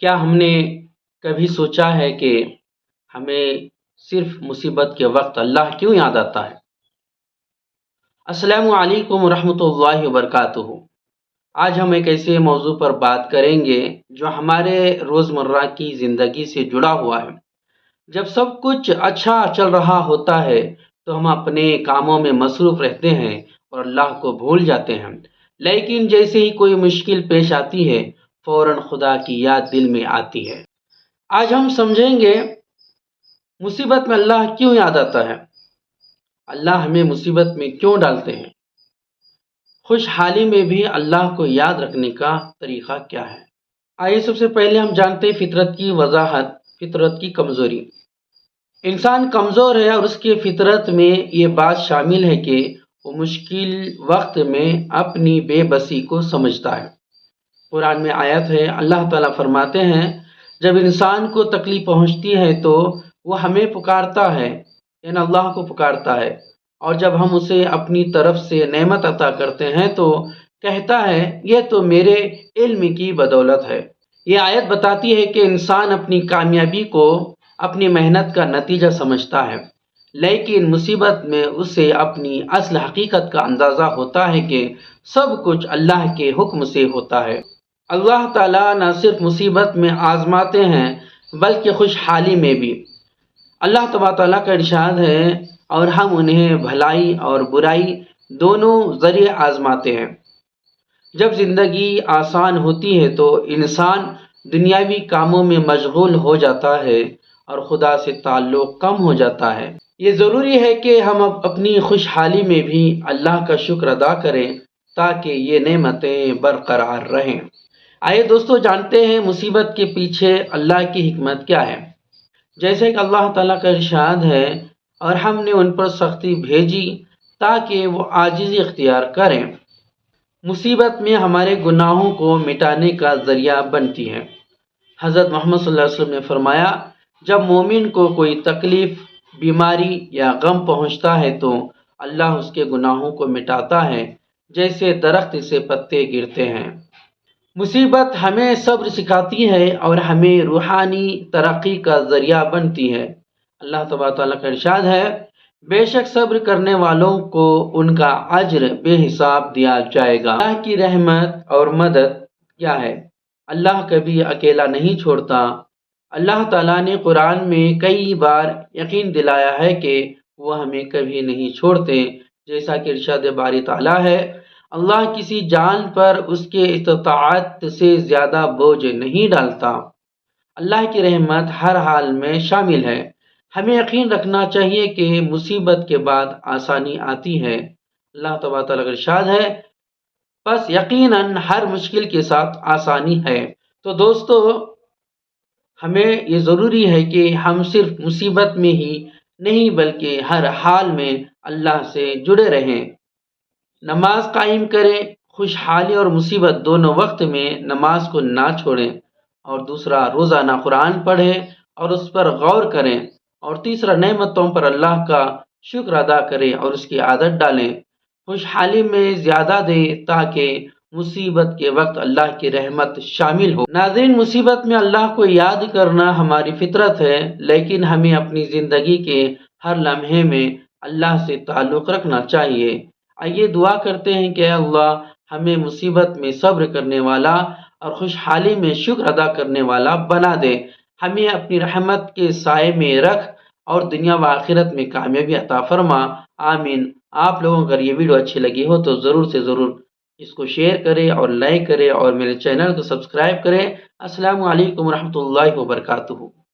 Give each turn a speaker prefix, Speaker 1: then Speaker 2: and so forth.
Speaker 1: کیا ہم نے کبھی سوچا ہے کہ ہمیں صرف مصیبت کے وقت اللہ کیوں یاد آتا ہے؟ السلام علیکم ورحمۃ اللہ وبرکاتہ۔ آج ہم ایک ایسے موضوع پر بات کریں گے جو ہمارے روزمرہ کی زندگی سے جڑا ہوا ہے۔ جب سب کچھ اچھا چل رہا ہوتا ہے تو ہم اپنے کاموں میں مصروف رہتے ہیں اور اللہ کو بھول جاتے ہیں، لیکن جیسے ہی کوئی مشکل پیش آتی ہے فوراً خدا کی یاد دل میں آتی ہے۔ آج ہم سمجھیں گے مصیبت میں اللہ کیوں یاد آتا ہے، اللہ ہمیں مصیبت میں کیوں ڈالتے ہیں، خوشحالی میں بھی اللہ کو یاد رکھنے کا طریقہ کیا ہے۔ آئیے سب سے پہلے ہم جانتے ہیں فطرت کی وضاحت۔ فطرت کی کمزوری، انسان کمزور ہے اور اس کی فطرت میں یہ بات شامل ہے کہ وہ مشکل وقت میں اپنی بے بسی کو سمجھتا ہے۔ قرآن میں آیت ہے، اللہ تعالیٰ فرماتے ہیں جب انسان کو تکلیف پہنچتی ہے تو وہ ہمیں پکارتا ہے، یعنی اللہ کو پکارتا ہے، اور جب ہم اسے اپنی طرف سے نعمت عطا کرتے ہیں تو کہتا ہے یہ تو میرے علم کی بدولت ہے۔ یہ آیت بتاتی ہے کہ انسان اپنی کامیابی کو اپنی محنت کا نتیجہ سمجھتا ہے، لیکن مصیبت میں اسے اپنی اصل حقیقت کا اندازہ ہوتا ہے کہ سب کچھ اللہ کے حکم سے ہوتا ہے۔ اللہ تعالیٰ نہ صرف مصیبت میں آزماتے ہیں بلکہ خوشحالی میں بھی۔ اللہ تبارک تعالیٰ کا ارشاد ہے، اور ہم انہیں بھلائی اور برائی دونوں ذریعے آزماتے ہیں۔ جب زندگی آسان ہوتی ہے تو انسان دنیاوی کاموں میں مشغول ہو جاتا ہے اور خدا سے تعلق کم ہو جاتا ہے۔ یہ ضروری ہے کہ ہم اپنی خوشحالی میں بھی اللہ کا شکر ادا کریں تاکہ یہ نعمتیں برقرار رہیں۔ آئے دوستو، جانتے ہیں مصیبت کے پیچھے اللہ کی حکمت کیا ہے۔ جیسے کہ اللہ تعالیٰ کا ارشاد ہے، اور ہم نے ان پر سختی بھیجی تاکہ وہ عاجزی اختیار کریں۔ مصیبت میں ہمارے گناہوں کو مٹانے کا ذریعہ بنتی ہے۔ حضرت محمد صلی اللہ علیہ وسلم نے فرمایا، جب مومن کو کوئی تکلیف، بیماری یا غم پہنچتا ہے تو اللہ اس کے گناہوں کو مٹاتا ہے جیسے درخت سے پتے گرتے ہیں۔ مصیبت ہمیں صبر سکھاتی ہے اور ہمیں روحانی ترقی کا ذریعہ بنتی ہے۔ اللہ تبارک تعالیٰ کا ارشاد ہے، بے شک صبر کرنے والوں کو ان کا اجر بے حساب دیا جائے گا۔ اللہ کی رحمت اور مدد کیا ہے؟ اللہ کبھی اکیلا نہیں چھوڑتا۔ اللہ تعالیٰ نے قرآن میں کئی بار یقین دلایا ہے کہ وہ ہمیں کبھی نہیں چھوڑتے، جیسا کہ ارشاد باری تعالیٰ ہے، اللہ کسی جان پر اس کے استطاعت سے زیادہ بوجھ نہیں ڈالتا۔ اللہ کی رحمت ہر حال میں شامل ہے۔ ہمیں یقین رکھنا چاہیے کہ مصیبت کے بعد آسانی آتی ہے۔ اللہ تبارک تعالیٰ کا ارشاد ہے، بس یقیناً ہر مشکل کے ساتھ آسانی ہے۔ تو دوستو، ہمیں یہ ضروری ہے کہ ہم صرف مصیبت میں ہی نہیں بلکہ ہر حال میں اللہ سے جڑے رہیں۔ نماز قائم کریں، خوشحالی اور مصیبت دونوں وقت میں نماز کو نہ چھوڑیں، اور دوسرا روزانہ قرآن پڑھیں اور اس پر غور کریں، اور تیسرا نعمتوں پر اللہ کا شکر ادا کریں اور اس کی عادت ڈالیں۔ خوشحالی میں زیادہ دیں تاکہ مصیبت کے وقت اللہ کی رحمت شامل ہو۔ ناظرین، مصیبت میں اللہ کو یاد کرنا ہماری فطرت ہے، لیکن ہمیں اپنی زندگی کے ہر لمحے میں اللہ سے تعلق رکھنا چاہیے۔ آئیے دعا کرتے ہیں کہ اے اللہ ہمیں مصیبت میں صبر کرنے والا اور خوشحالی میں شکر ادا کرنے والا بنا دے۔ ہمیں اپنی رحمت کے سائے میں رکھ اور دنیا و آخرت میں کامیابی عطا فرما، آمین۔ آپ لوگوں کو اگر یہ ویڈیو اچھی لگی ہو تو ضرور سے ضرور اس کو شیئر کریں اور لائک کریں اور میرے چینل کو سبسکرائب کریں۔ السلام علیکم ورحمۃ اللہ وبرکاتہ۔